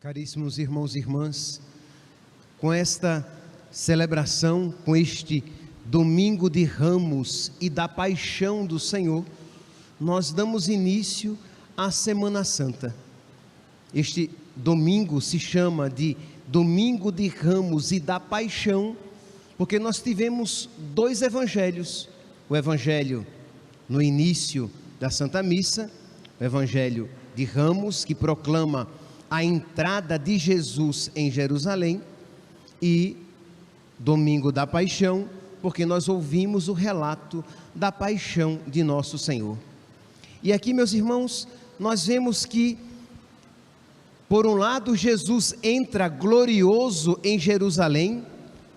Caríssimos irmãos e irmãs, com esta celebração, com este domingo de Ramos e da Paixão do Senhor, nós damos início à Semana Santa. Este domingo se chama de Domingo de Ramos e da Paixão, porque nós tivemos dois evangelhos: o evangelho no início da Santa Missa, o evangelho de Ramos, que proclama a entrada de Jesus em Jerusalém, e domingo da Paixão, porque nós ouvimos o relato da paixão de nosso Senhor. E aqui, meus irmãos, nós vemos que, por um lado, Jesus entra glorioso em Jerusalém,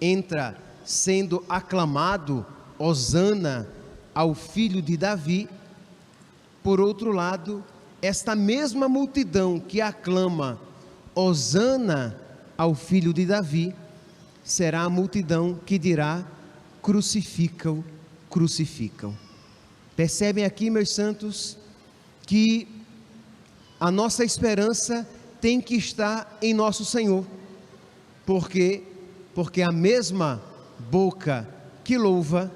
entra sendo aclamado, Hosana ao filho de Davi. Por outro lado, esta mesma multidão que aclama Hosana ao filho de Davi, será a multidão que dirá: crucificam, crucificam. Percebem aqui, meus santos, que a nossa esperança tem que estar em nosso Senhor. Por quê? Porque a mesma boca que louva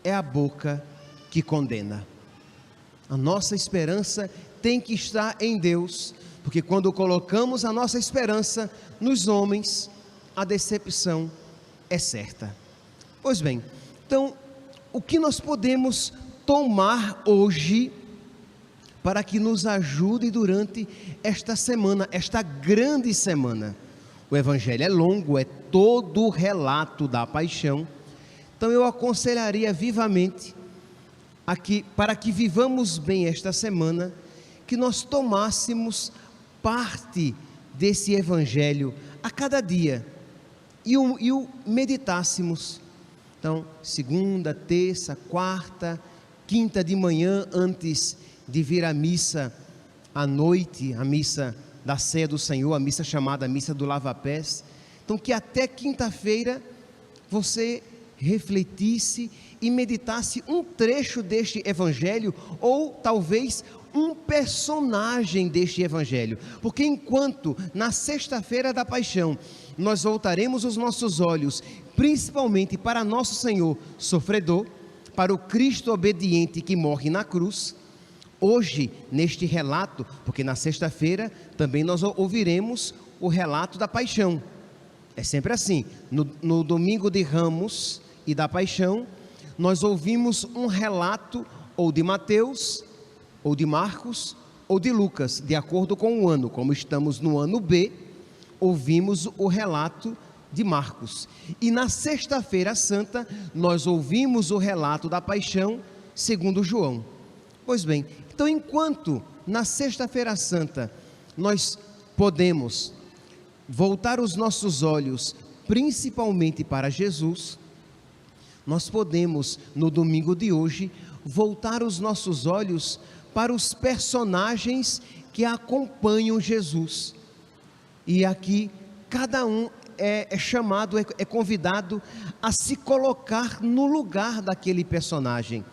é a boca que condena. A nossa esperança tem que estar em Deus, porque quando colocamos a nossa esperança nos homens, a decepção é certa. Pois bem, então, o que nós podemos tomar hoje para que nos ajude durante esta semana, esta grande semana? O evangelho é longo, é todo o relato da paixão. Então eu aconselharia vivamente aqui, para que vivamos bem esta semana, que nós tomássemos parte desse evangelho a cada dia e o meditássemos. Então, segunda, terça, quarta, quinta de manhã, antes de vir à missa à noite, a missa da Ceia do Senhor, a missa chamada Missa do Lava-Pés. Então, que até quinta-feira você refletisse e meditasse um trecho deste evangelho, ou talvez um personagem deste evangelho, porque enquanto na sexta-feira da paixão nós voltaremos os nossos olhos principalmente para nosso Senhor sofredor, para o Cristo obediente que morre na cruz, hoje neste relato, porque na sexta-feira também nós ouviremos o relato da paixão. É sempre assim, no domingo de Ramos e da paixão, nós ouvimos um relato ou de Mateus, ou de Marcos, ou de Lucas, de acordo com o ano. Como estamos no ano B, ouvimos o relato de Marcos. E na sexta-feira santa, nós ouvimos o relato da paixão segundo João. Pois bem, então enquanto na sexta-feira santa nós podemos voltar os nossos olhos principalmente para Jesus, nós podemos, no domingo de hoje, voltar os nossos olhos para os personagens que acompanham Jesus. E aqui, cada um é chamado, é convidado a se colocar no lugar daquele personagem,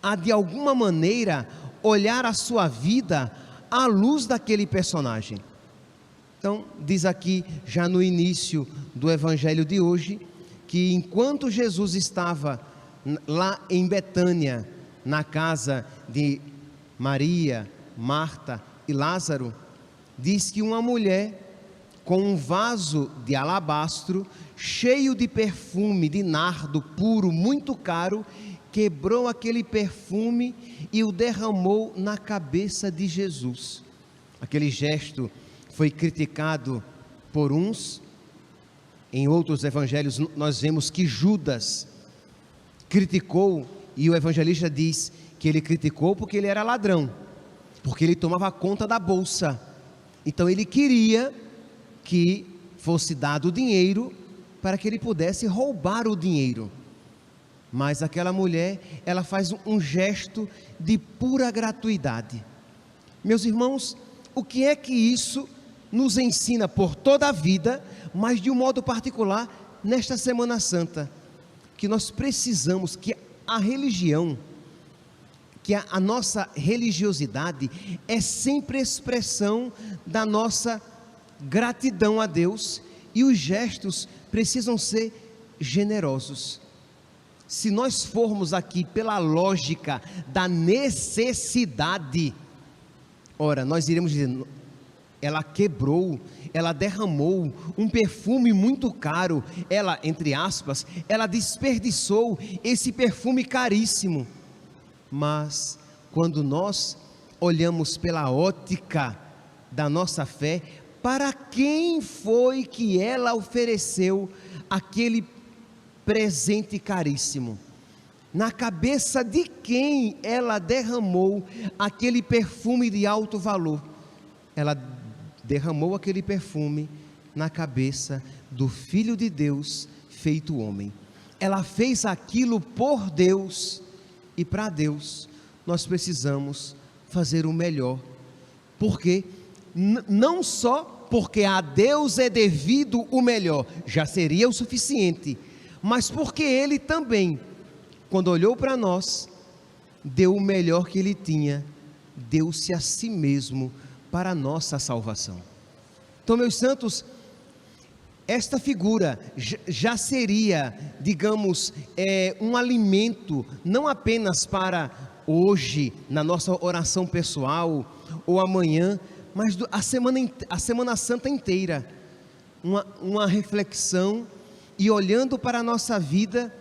a de alguma maneira olhar a sua vida à luz daquele personagem. Então, diz aqui, já no início do evangelho de hoje, que enquanto Jesus estava lá em Betânia, na casa de Maria, Marta e Lázaro, diz que uma mulher com um vaso de alabastro cheio de perfume de nardo puro, muito caro, quebrou aquele perfume e o derramou na cabeça de Jesus. Aquele gesto foi criticado por uns. Em outros evangelhos nós vemos que Judas criticou, e o evangelista diz que ele criticou porque ele era ladrão, porque ele tomava conta da bolsa. Então ele queria que fosse dado o dinheiro para que ele pudesse roubar o dinheiro. Mas aquela mulher, ela faz um gesto de pura gratuidade. Meus irmãos, o que é que isso nos ensina por toda a vida, mas de um modo particular nesta Semana Santa? Que nós precisamos, que a religião, que a nossa religiosidade é sempre expressão da nossa gratidão a Deus, e os gestos precisam ser generosos. Se nós formos aqui pela lógica da necessidade, ora, nós iremos dizer, ela quebrou, ela derramou um perfume muito caro, ela, entre aspas, ela desperdiçou esse perfume caríssimo. Mas quando nós olhamos pela ótica da nossa fé, para quem foi que ela ofereceu aquele presente caríssimo? Na cabeça de quem ela derramou aquele perfume de alto valor? Ela derramou aquele perfume na cabeça do Filho de Deus feito homem. Ela fez aquilo por Deus, e para Deus nós precisamos fazer o melhor, porque não só porque a Deus é devido o melhor, já seria o suficiente, mas porque Ele também, quando olhou para nós, deu o melhor que Ele tinha, deu-se a si mesmo para a nossa salvação. Então, meus santos, esta figura já seria, digamos, um alimento, não apenas para hoje, na nossa oração pessoal, ou amanhã, mas a Semana Santa inteira, uma reflexão, e olhando para a nossa vida,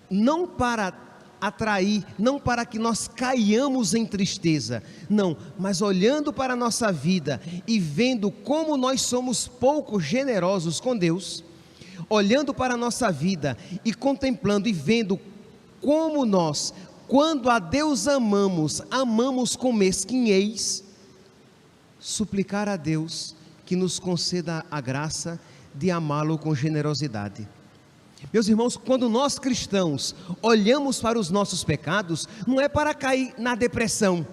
não para atrair, não para que nós caiamos em tristeza, não, mas olhando para a nossa vida e vendo como nós somos pouco generosos com Deus, olhando para a nossa vida e contemplando e vendo como nós, quando a Deus amamos com mesquinhez, suplicar a Deus que nos conceda a graça de amá-lo com generosidade. Meus irmãos, quando nós cristãos olhamos para os nossos pecados, não é para cair na depressão,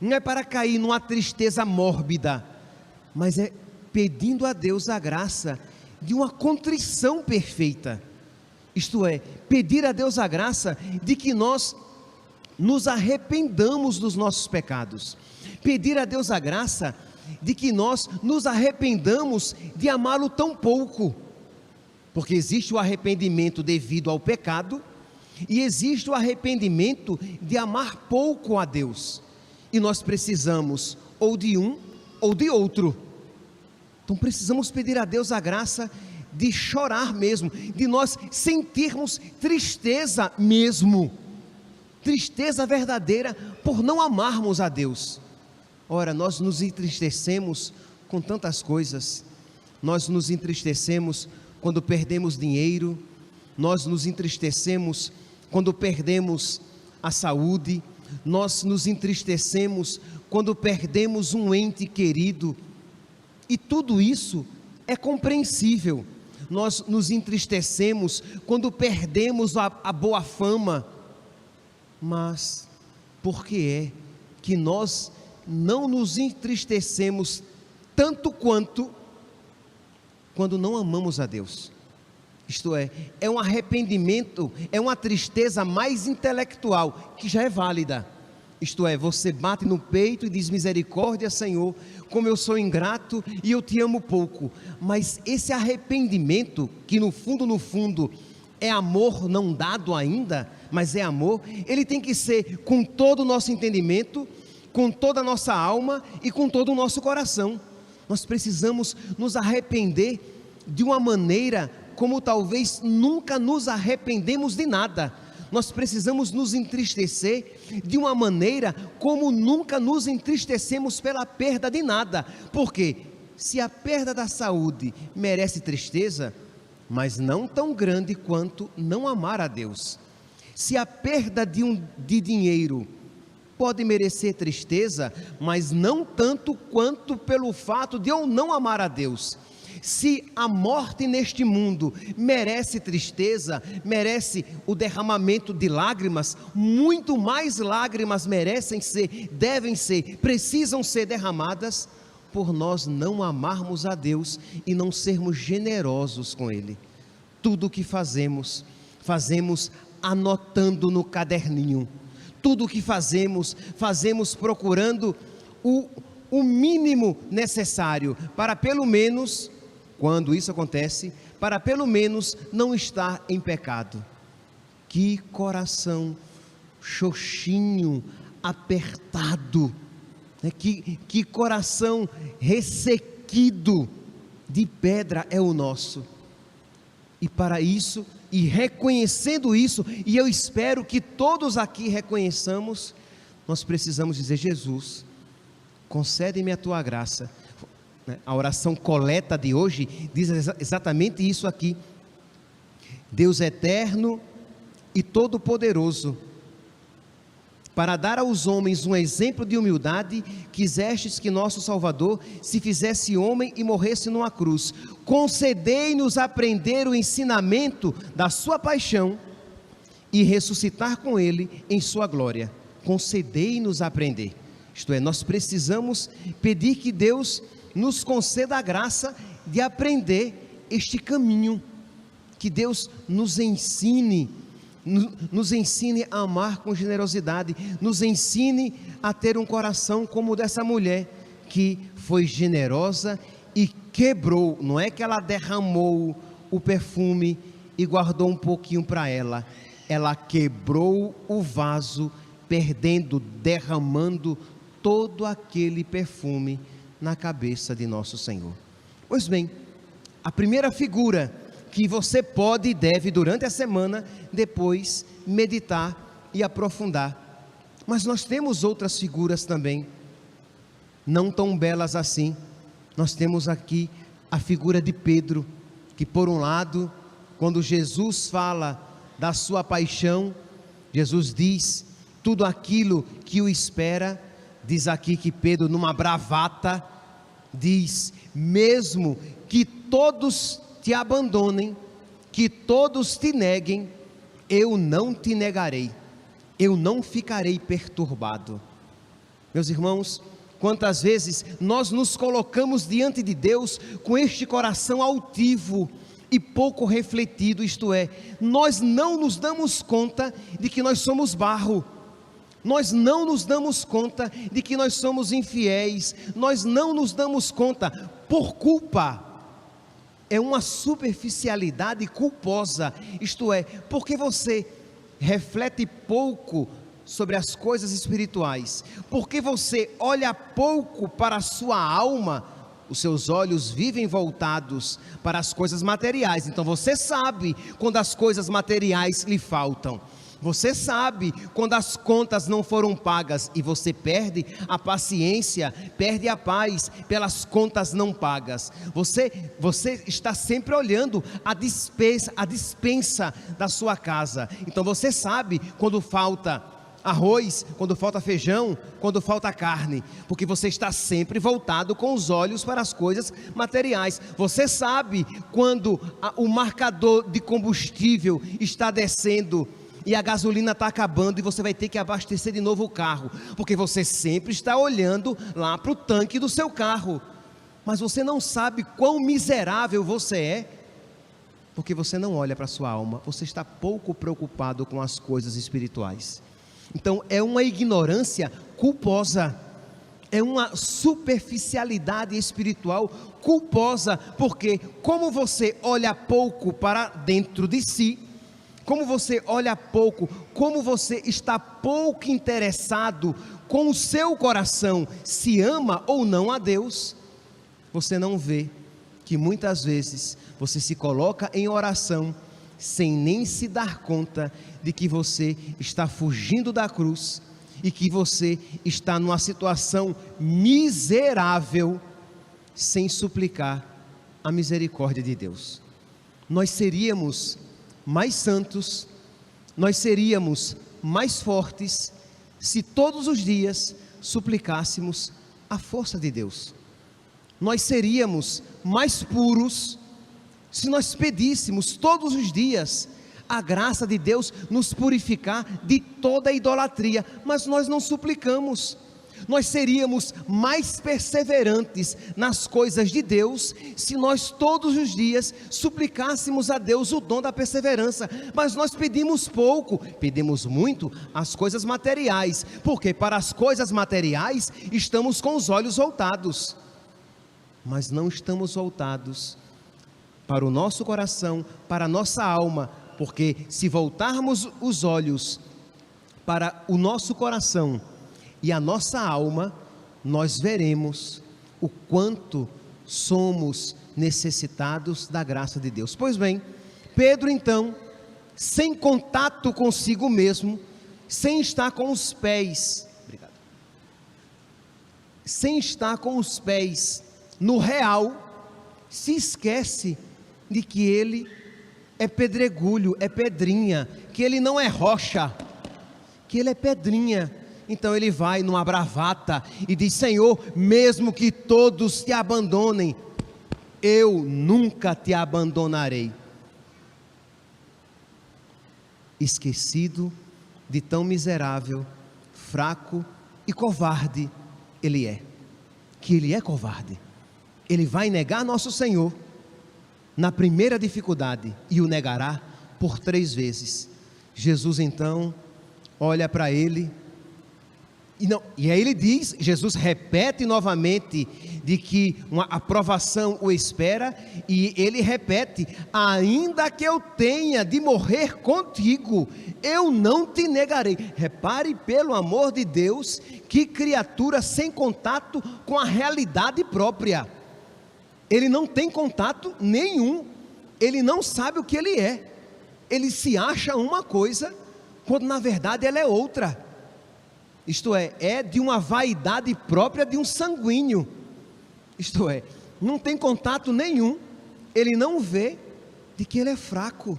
não é para cair numa tristeza mórbida, mas é pedindo a Deus a graça de uma contrição perfeita, isto é, pedir a Deus a graça de que nós nos arrependamos dos nossos pecados, pedir a Deus a graça de que nós nos arrependamos de amá-lo tão pouco, porque existe o arrependimento devido ao pecado, e existe o arrependimento de amar pouco a Deus, e nós precisamos ou de um ou de outro. Então precisamos pedir a Deus a graça de chorar mesmo, de nós sentirmos tristeza mesmo, tristeza verdadeira por não amarmos a Deus. Ora, nós nos entristecemos com tantas coisas, nós nos entristecemos quando perdemos dinheiro, nós nos entristecemos quando perdemos a saúde, nós nos entristecemos quando perdemos um ente querido, e tudo isso é compreensível. Nós nos entristecemos quando perdemos a boa fama, mas por que é que nós não nos entristecemos tanto quanto quando não amamos a Deus? Isto é um arrependimento, é uma tristeza mais intelectual, que já é válida. Isto é, você bate no peito e diz: misericórdia, Senhor, como eu sou ingrato e eu te amo pouco. Mas esse arrependimento, que no fundo é amor não dado ainda, mas é amor, ele tem que ser com todo o nosso entendimento, com toda a nossa alma e com todo o nosso coração. Nós precisamos nos arrepender de uma maneira como talvez nunca nos arrependemos de nada. Nós precisamos nos entristecer de uma maneira como nunca nos entristecemos pela perda de nada. Porque se a perda da saúde merece tristeza, mas não tão grande quanto não amar a Deus. Se a perda de dinheiro pode merecer tristeza, mas não tanto quanto pelo fato de eu não amar a Deus. Se a morte neste mundo merece tristeza, merece o derramamento de lágrimas, muito mais lágrimas merecem ser, devem ser, precisam ser derramadas por nós não amarmos a Deus e não sermos generosos com Ele. Tudo o que fazemos anotando no caderninho. Tudo o que fazemos procurando o mínimo necessário para pelo menos, quando isso acontece, para pelo menos não estar em pecado. Que coração xoxinho, apertado, né? Que coração ressequido de pedra é o nosso. E para isso, e reconhecendo isso, e eu espero que todos aqui reconheçamos, nós precisamos dizer: Jesus, concede-me a tua graça. A oração coleta de hoje diz exatamente isso aqui: Deus eterno e todo-poderoso, para dar aos homens um exemplo de humildade, quisestes que nosso Salvador se fizesse homem e morresse numa cruz. Concedei-nos aprender o ensinamento da sua paixão e ressuscitar com ele em sua glória. Concedei-nos aprender. Isto é, nós precisamos pedir que Deus nos conceda a graça de aprender este caminho, que Deus nos ensine a amar com generosidade, nos ensine a ter um coração como o dessa mulher, que foi generosa e quebrou, não é que ela derramou o perfume e guardou um pouquinho para ela, ela quebrou o vaso, derramando todo aquele perfume na cabeça de nosso Senhor. Pois bem, a primeira figura que você pode e deve durante a semana depois meditar e aprofundar, mas nós temos outras figuras também, não tão belas assim. Nós temos aqui a figura de Pedro, que por um lado, quando Jesus fala da sua paixão, Jesus diz tudo aquilo que o espera. Diz aqui que Pedro, numa bravata, diz: mesmo que todos te abandonem, que todos te neguem, eu não te negarei, eu não ficarei perturbado. Meus irmãos, quantas vezes nós nos colocamos diante de Deus com este coração altivo e pouco refletido, isto é, nós não nos damos conta de que nós somos barro, nós não nos damos conta de que nós somos infiéis, nós não nos damos conta por culpa. É uma superficialidade culposa, isto é, porque você reflete pouco sobre as coisas espirituais, porque você olha pouco para a sua alma, os seus olhos vivem voltados para as coisas materiais. Então você sabe quando as coisas materiais lhe faltam, você sabe quando as contas não foram pagas, e você perde a paciência, perde a paz pelas contas não pagas. Você está sempre olhando a despensa da sua casa. Então você sabe quando falta arroz, quando falta feijão, quando falta carne, porque você está sempre voltado com os olhos para as coisas materiais. Você sabe quando o marcador de combustível está descendo e a gasolina está acabando e você vai ter que abastecer de novo o carro, porque você sempre está olhando lá para o tanque do seu carro, mas você não sabe quão miserável você é, porque você não olha para a sua alma, você está pouco preocupado com as coisas espirituais. Então é uma ignorância culposa, é uma superficialidade espiritual culposa, porque como você olha pouco para dentro de si, como você olha pouco, como você está pouco interessado com o seu coração, se ama ou não a Deus, você não vê que muitas vezes você se coloca em oração sem nem se dar conta de que você está fugindo da cruz e que você está numa situação miserável, sem suplicar a misericórdia de Deus. Nós seríamos mais santos, nós seríamos mais fortes se todos os dias suplicássemos a força de Deus. Nós seríamos mais puros se nós pedíssemos todos os dias a graça de Deus nos purificar de toda a idolatria, mas nós não suplicamos. Nós seríamos mais perseverantes nas coisas de Deus se nós todos os dias suplicássemos a Deus o dom da perseverança. Mas nós pedimos pouco, pedimos muito as coisas materiais, porque para as coisas materiais estamos com os olhos voltados, mas não estamos voltados para o nosso coração, para a nossa alma, porque se voltarmos os olhos para o nosso coração e a nossa alma, nós veremos o quanto somos necessitados da graça de Deus. Pois bem, Pedro então, sem contato consigo mesmo, sem estar com os pés, sem estar com os pés no real, se esquece de que ele é pedregulho, é pedrinha, que ele não é rocha, que ele é pedrinha. Então ele vai numa bravata e diz: Senhor, mesmo que todos te abandonem, eu nunca te abandonarei. Esquecido de tão miserável, fraco e covarde ele é, que ele é covarde. Ele vai negar nosso Senhor na primeira dificuldade e o negará por 3 vezes. Jesus então olha para ele e aí ele diz, Jesus repete novamente de que uma aprovação o espera, e ele repete: ainda que eu tenha de morrer contigo, eu não te negarei. Repare, pelo amor de Deus, que criatura sem contato com a realidade própria. Ele não tem contato nenhum, ele não sabe o que ele é, ele se acha uma coisa, quando na verdade ela é outra. Isto é de uma vaidade própria de um sanguíneo. Isto é, não tem contato nenhum, ele não vê de que ele é fraco,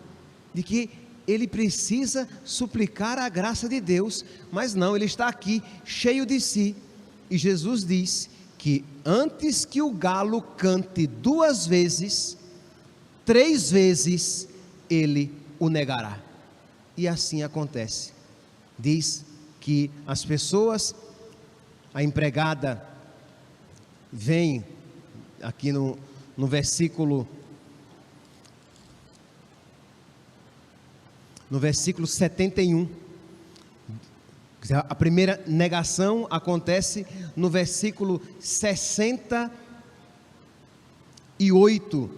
de que ele precisa suplicar a graça de Deus, mas não, ele está aqui cheio de si. E Jesus diz que antes que o galo cante 2 vezes, 3 vezes ele o negará. E assim acontece. Diz que as pessoas, a empregada vem aqui no versículo 71, a primeira negação acontece no versículo 68,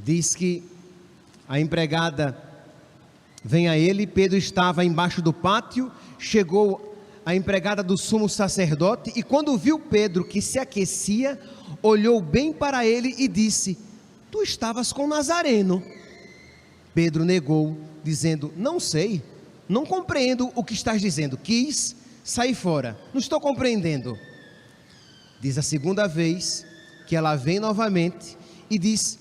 diz que a empregada vem a ele, Pedro estava embaixo do pátio, chegou a empregada do sumo sacerdote, e quando viu Pedro que se aquecia, olhou bem para ele e disse: tu estavas com Nazareno. Pedro negou, dizendo: não sei, não compreendo o que estás dizendo. Quis sair fora, não estou compreendendo. Diz a segunda vez que ela vem novamente e diz: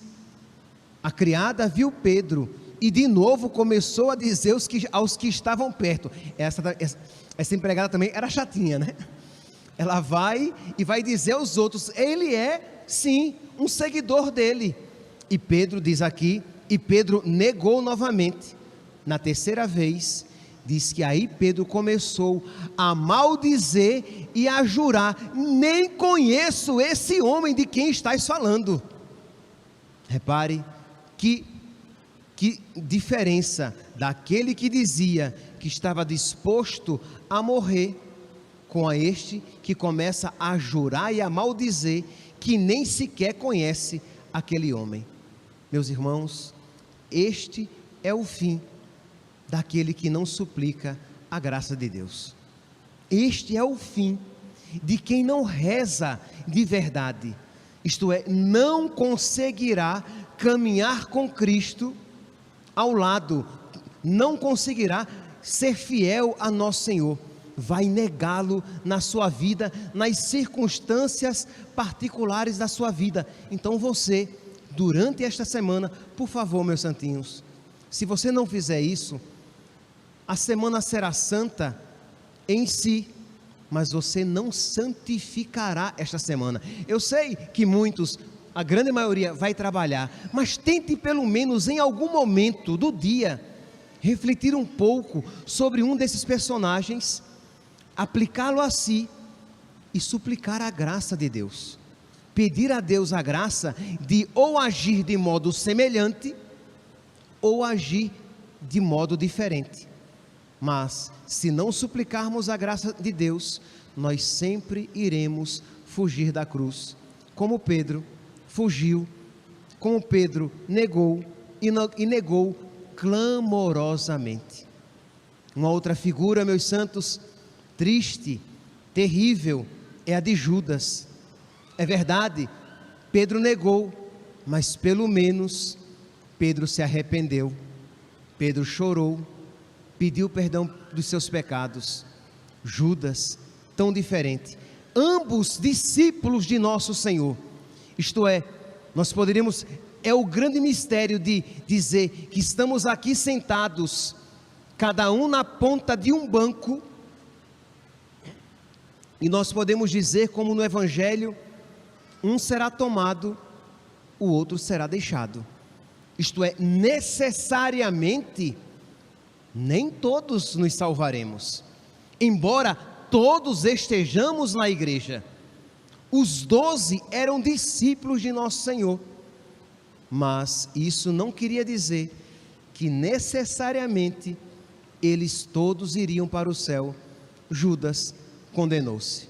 a criada viu Pedro e de novo começou a dizer aos que estavam perto. Essa empregada também era chatinha, né? Ela vai e vai dizer aos outros: ele é sim um seguidor dele. E Pedro diz aqui, e Pedro negou novamente. Na terceira vez, diz que aí Pedro começou a maldizer e a jurar: nem conheço esse homem de quem estás falando. Repare que diferença daquele que dizia que estava disposto a morrer, com este que começa a jurar e a maldizer que nem sequer conhece aquele homem. Meus irmãos, este é o fim daquele que não suplica a graça de Deus. Este é o fim de quem não reza de verdade, isto é, não conseguirá caminhar com Cristo ao lado, não conseguirá ser fiel a nosso Senhor, vai negá-lo na sua vida, nas circunstâncias particulares da sua vida. Então você, durante esta semana, por favor, meus santinhos, se você não fizer isso, a semana será santa em si, mas você não santificará esta semana. Eu sei que muitos, a grande maioria, vai trabalhar, mas tente pelo menos em algum momento do dia refletir um pouco sobre um desses personagens, aplicá-lo a si e suplicar a graça de Deus. Pedir a Deus a graça de ou agir de modo semelhante ou agir de modo diferente. Mas se não suplicarmos a graça de Deus, nós sempre iremos fugir da cruz, como Pedro fugiu, como Pedro negou e negou clamorosamente. Uma outra figura, meus santos, triste, terrível, é a de Judas. É verdade, Pedro negou, mas pelo menos Pedro se arrependeu. Pedro chorou, pediu perdão dos seus pecados. Judas, tão diferente. Ambos discípulos de nosso Senhor. Isto é, nós poderíamos, é o grande mistério de dizer que estamos aqui sentados, cada um na ponta de um banco, e nós podemos dizer, como no Evangelho, um será tomado, o outro será deixado. Isto é, necessariamente, nem todos nos salvaremos, embora todos estejamos na igreja. Os 12 eram discípulos de nosso Senhor, mas isso não queria dizer que necessariamente eles todos iriam para o céu. Judas condenou-se.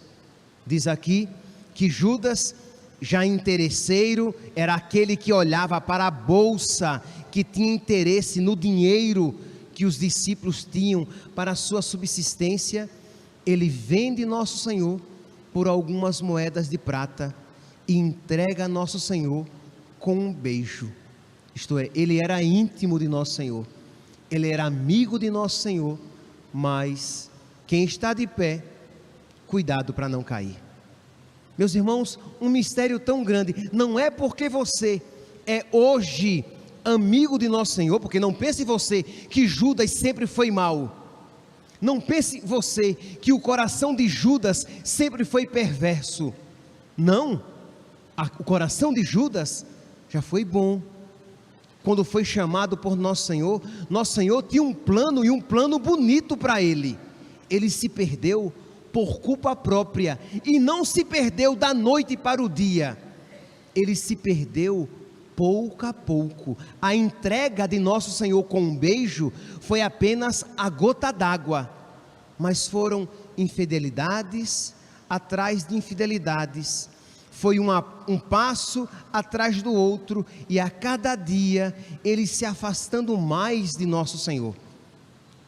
Diz aqui que Judas, já interesseiro, era aquele que olhava para a bolsa, que tinha interesse no dinheiro que os discípulos tinham para a sua subsistência. Ele vende nosso Senhor por algumas moedas de prata e entrega a nosso Senhor com um beijo. Isto é, ele era íntimo de nosso Senhor, ele era amigo de nosso Senhor, mas quem está de pé, cuidado para não cair. Meus irmãos, um mistério tão grande, não é porque você é hoje amigo de nosso Senhor, porque não pense você que Judas sempre foi mau, não pense você que o coração de Judas sempre foi perverso, não, o coração de Judas já foi bom. Quando foi chamado por nosso Senhor tinha um plano, e um plano bonito para ele. Ele se perdeu por culpa própria, e não se perdeu da noite para o dia, ele se perdeu pouco a pouco. A entrega de nosso Senhor com um beijo foi apenas a gota d'água, mas foram infidelidades atrás de infidelidades, foi um passo atrás do outro, e a cada dia ele se afastando mais de nosso Senhor.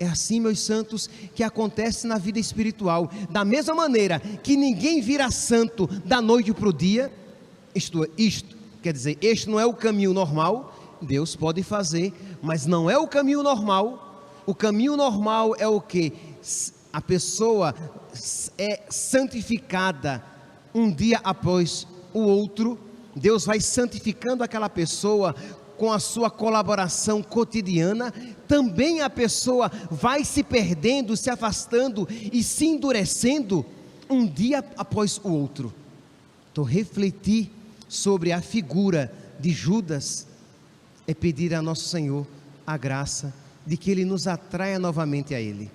É assim, meus santos, que acontece na vida espiritual. Da mesma maneira que ninguém vira santo da noite para o dia, isto quer dizer, este não é o caminho normal. Deus pode fazer, mas não é o caminho normal. O caminho normal é o que? A pessoa é santificada um dia após o outro. Deus vai santificando aquela pessoa com a sua colaboração cotidiana. Também a pessoa vai se perdendo, se afastando e se endurecendo um dia após o outro. Então, refletir sobre a figura de Judas é pedir a nosso Senhor a graça de que Ele nos atraia novamente a Ele.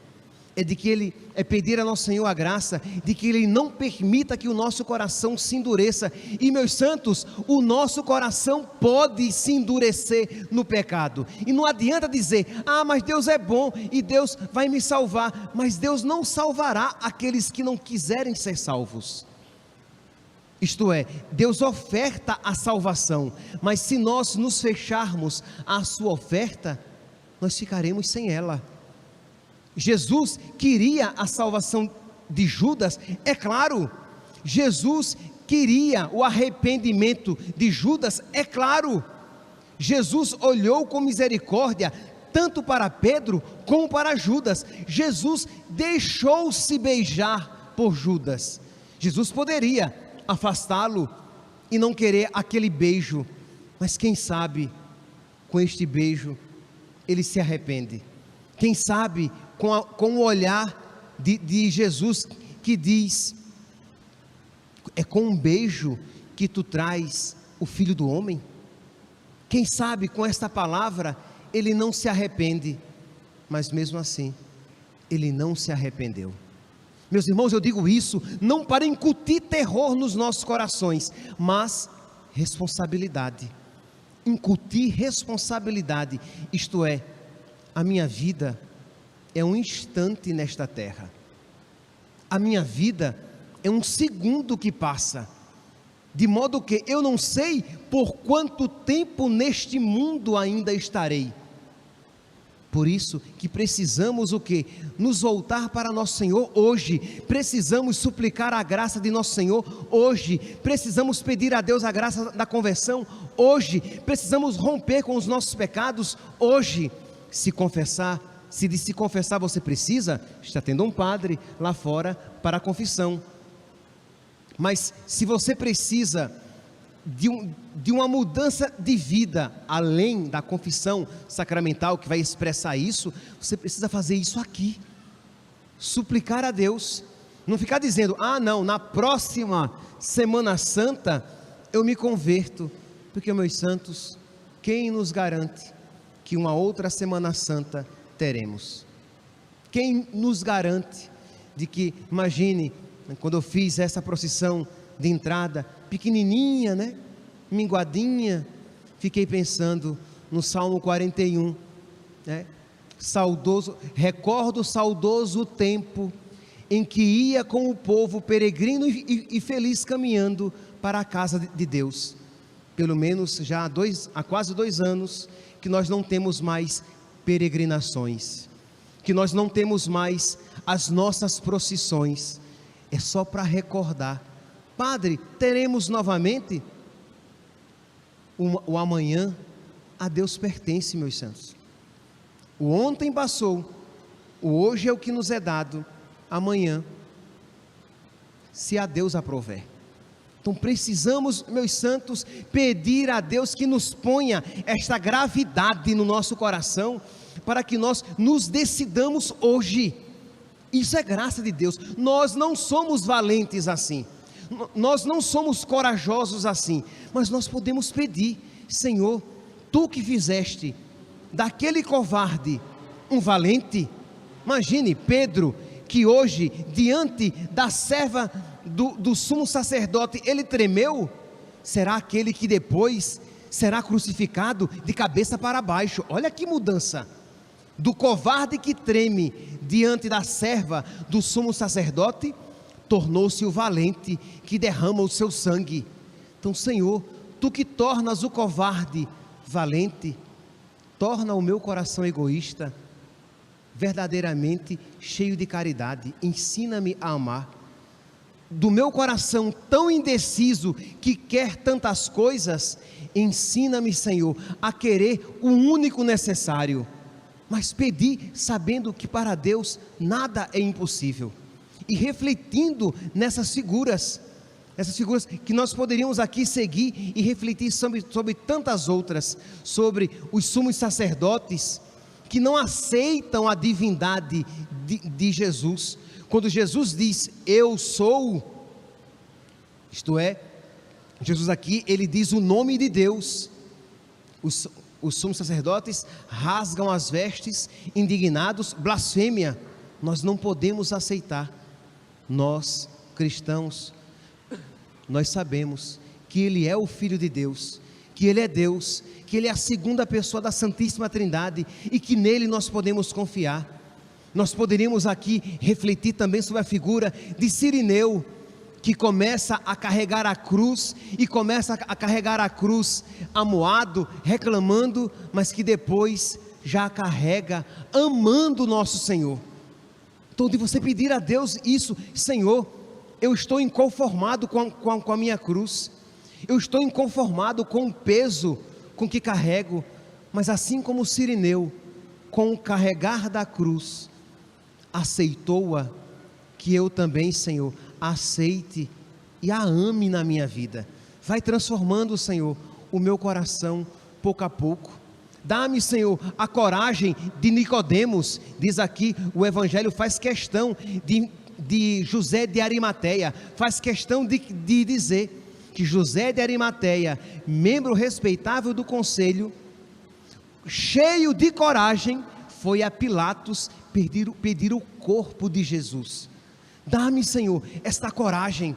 É pedir a nosso Senhor a graça de que Ele não permita que o nosso coração se endureça. E, meus santos, o nosso coração pode se endurecer no pecado, e não adianta dizer, mas Deus é bom e Deus vai me salvar. Mas Deus não salvará aqueles que não quiserem ser salvos. Isto é, Deus oferta a salvação, mas se nós nos fecharmos à sua oferta, nós ficaremos sem ela. Jesus queria a salvação de Judas, é claro. Jesus queria o arrependimento de Judas, é claro. Jesus olhou com misericórdia tanto para Pedro como para Judas. Jesus deixou-se beijar por Judas. Jesus poderia afastá-lo e não querer aquele beijo, mas quem sabe com este beijo ele se arrepende. Quem sabe com o olhar de Jesus que diz, é com um beijo que tu traz o Filho do Homem. Quem sabe com esta palavra ele não se arrepende, mas mesmo assim ele não se arrependeu. Meus irmãos, eu digo isso não para incutir terror nos nossos corações, mas responsabilidade. Incutir responsabilidade, isto é, a minha vida é um instante nesta terra. A minha vida é um segundo que passa, de modo que eu não sei por quanto tempo neste mundo ainda estarei. Por isso que precisamos o quê? Nos voltar para nosso Senhor hoje, precisamos suplicar a graça de nosso Senhor hoje, precisamos pedir a Deus a graça da conversão hoje, precisamos romper com os nossos pecados hoje. Se de se confessar você precisa, está tendo um padre lá fora para a confissão. Mas se você precisa de uma mudança de vida, além da confissão sacramental que vai expressar isso, você precisa fazer isso aqui, suplicar a Deus, não ficar dizendo, não, na próxima Semana Santa eu me converto, porque meus santos, quem nos garante que uma outra Semana Santa teremos? Quem nos garante de que, imagine, quando eu fiz essa procissão de entrada, pequenininha, né? Minguadinha, fiquei pensando no Salmo 41, né? Recordo saudoso o tempo em que ia com o povo peregrino e feliz caminhando para a casa de Deus. Pelo menos já há quase 2 anos que nós não temos mais peregrinações, que nós não temos mais as nossas procissões. É só para recordar. Padre, teremos novamente? O amanhã a Deus pertence, meus santos. O ontem passou, o hoje é o que nos é dado, amanhã, se a Deus aprover. Então precisamos, meus santos, pedir a Deus que nos ponha esta gravidade no nosso coração, para que nós nos decidamos hoje. Isso é graça de Deus. Nós não somos valentes assim, nós não somos corajosos assim, mas nós podemos pedir: Senhor, Tu que fizeste daquele covarde um valente. Imagine Pedro, que hoje, diante da serva do sumo sacerdote, ele tremeu. Será aquele que depois será crucificado de cabeça para baixo. Olha que mudança, do covarde que treme diante da serva do sumo sacerdote, tornou-se o valente que derrama o seu sangue. Então, Senhor, Tu que tornas o covarde valente, torna o meu coração egoísta verdadeiramente cheio de caridade. Ensina-me a amar. Do meu coração tão indeciso, que quer tantas coisas, ensina-me, Senhor, a querer o único necessário, mas pedir sabendo que para Deus nada é impossível, e refletindo nessas figuras que nós poderíamos aqui seguir e refletir sobre tantas outras, sobre os sumos sacerdotes que não aceitam a divindade de Jesus. Quando Jesus diz, eu sou, isto é, Jesus aqui, ele diz o nome de Deus. Os sumos sacerdotes rasgam as vestes, indignados, blasfêmia. Nós não podemos aceitar. Nós, cristãos, nós sabemos que Ele é o Filho de Deus, que Ele é Deus, que Ele é a segunda pessoa da Santíssima Trindade, e que nele nós podemos confiar. Nós poderíamos aqui refletir também sobre a figura de Cirineu, que começa a carregar a cruz, e começa a carregar a cruz amuado, reclamando, mas que depois já a carrega amando o nosso Senhor. Então, de você pedir a Deus isso: Senhor, eu estou inconformado com a minha cruz, eu estou inconformado com o peso com que carrego, mas assim como Cirineu, com o carregar da cruz, aceitou-a, que eu também, Senhor, aceite e a ame na minha vida. Vai transformando, Senhor, o meu coração pouco a pouco. Dá-me, Senhor, a coragem de Nicodemos. Diz aqui, o Evangelho faz questão de José de Arimateia, faz questão de dizer que José de Arimateia, membro respeitável do conselho, cheio de coragem, foi a Pilatos pedir o corpo de Jesus. Dá-me, Senhor, esta coragem,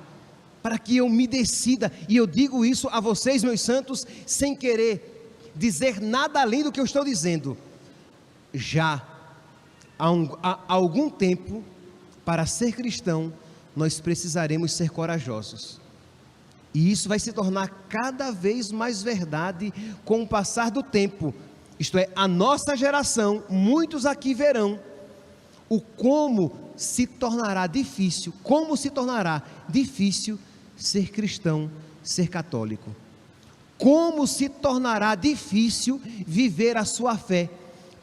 para que eu me decida, e eu digo isso a vocês, meus santos, sem querer dizer nada além do que eu estou dizendo. Já há algum tempo, para ser cristão, nós precisaremos ser corajosos. E isso vai se tornar cada vez mais verdade com o passar do tempo. Isto é, a nossa geração, muitos aqui verão como se tornará difícil ser cristão, ser católico. Como se tornará difícil viver a sua fé,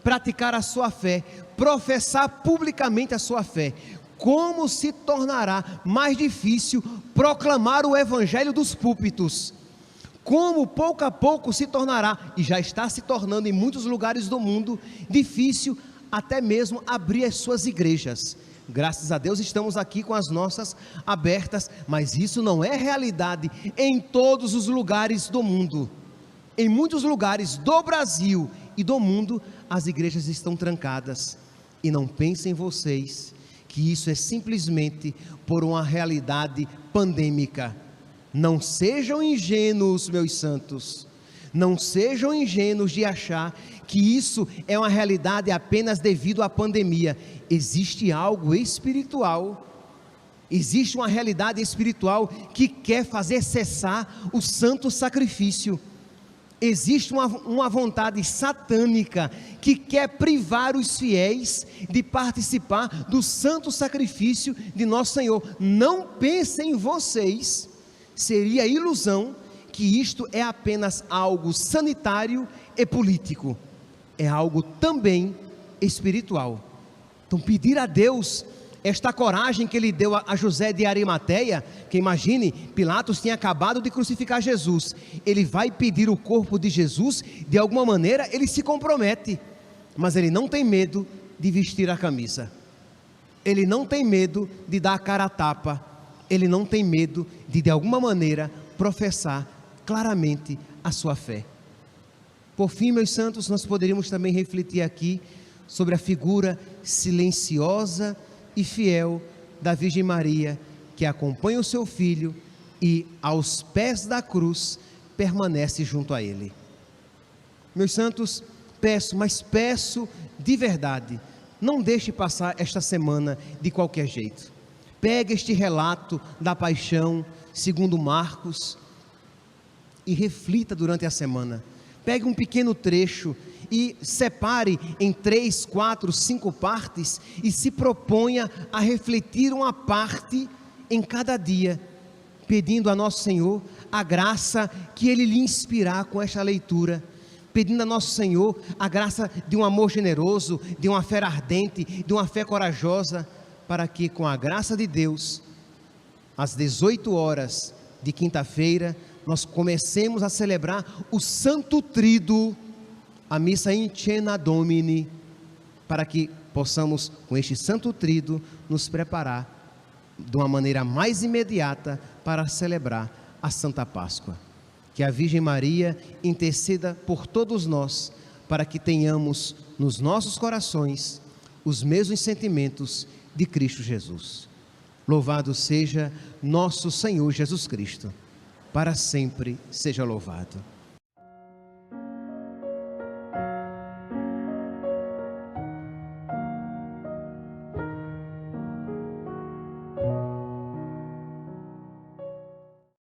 praticar a sua fé, professar publicamente a sua fé. Como se tornará mais difícil proclamar o evangelho dos púlpitos. Como pouco a pouco se tornará, e já está se tornando em muitos lugares do mundo, difícil até mesmo abrir as suas igrejas. Graças a Deus estamos aqui com as nossas abertas, mas isso não é realidade em todos os lugares do mundo. Em muitos lugares do Brasil e do mundo, as igrejas estão trancadas. E não pensem vocês que isso é simplesmente por uma realidade pandêmica. Não sejam ingênuos, meus santos. Não sejam ingênuos de achar que isso é uma realidade apenas devido à pandemia. Existe algo espiritual, existe uma realidade espiritual que quer fazer cessar o santo sacrifício. Existe uma vontade satânica que quer privar os fiéis de participar do santo sacrifício de nosso Senhor. Não pensem vocês, seria ilusão, que isto é apenas algo sanitário e político. É algo também espiritual. Então pedir a Deus esta coragem que ele deu a José de Arimateia, que imagine, Pilatos tinha acabado de crucificar Jesus, ele vai pedir o corpo de Jesus, de alguma maneira ele se compromete, mas ele não tem medo de vestir a camisa, ele não tem medo de dar a cara a tapa, ele não tem medo de alguma maneira professar claramente a sua fé. Por fim, meus santos, nós poderíamos também refletir aqui sobre a figura silenciosa e fiel da Virgem Maria, que acompanha o seu filho e aos pés da cruz permanece junto a ele. Meus santos, peço de verdade, não deixe passar esta semana de qualquer jeito. Pegue este relato da paixão segundo Marcos e reflita durante a semana. Pegue um pequeno trecho e separe em 3, 4, 5 partes e se proponha a refletir uma parte em cada dia, pedindo a nosso Senhor a graça que Ele lhe inspirar com esta leitura, pedindo a nosso Senhor a graça de um amor generoso, de uma fé ardente, de uma fé corajosa, para que com a graça de Deus, às 18 horas de quinta-feira, nós comecemos a celebrar o Santo Tríduo, a missa in cena Domini, para que possamos, com este Santo Tríduo, nos preparar de uma maneira mais imediata para celebrar a Santa Páscoa. Que a Virgem Maria interceda por todos nós, para que tenhamos nos nossos corações os mesmos sentimentos de Cristo Jesus. Louvado seja nosso Senhor Jesus Cristo, para sempre seja louvado.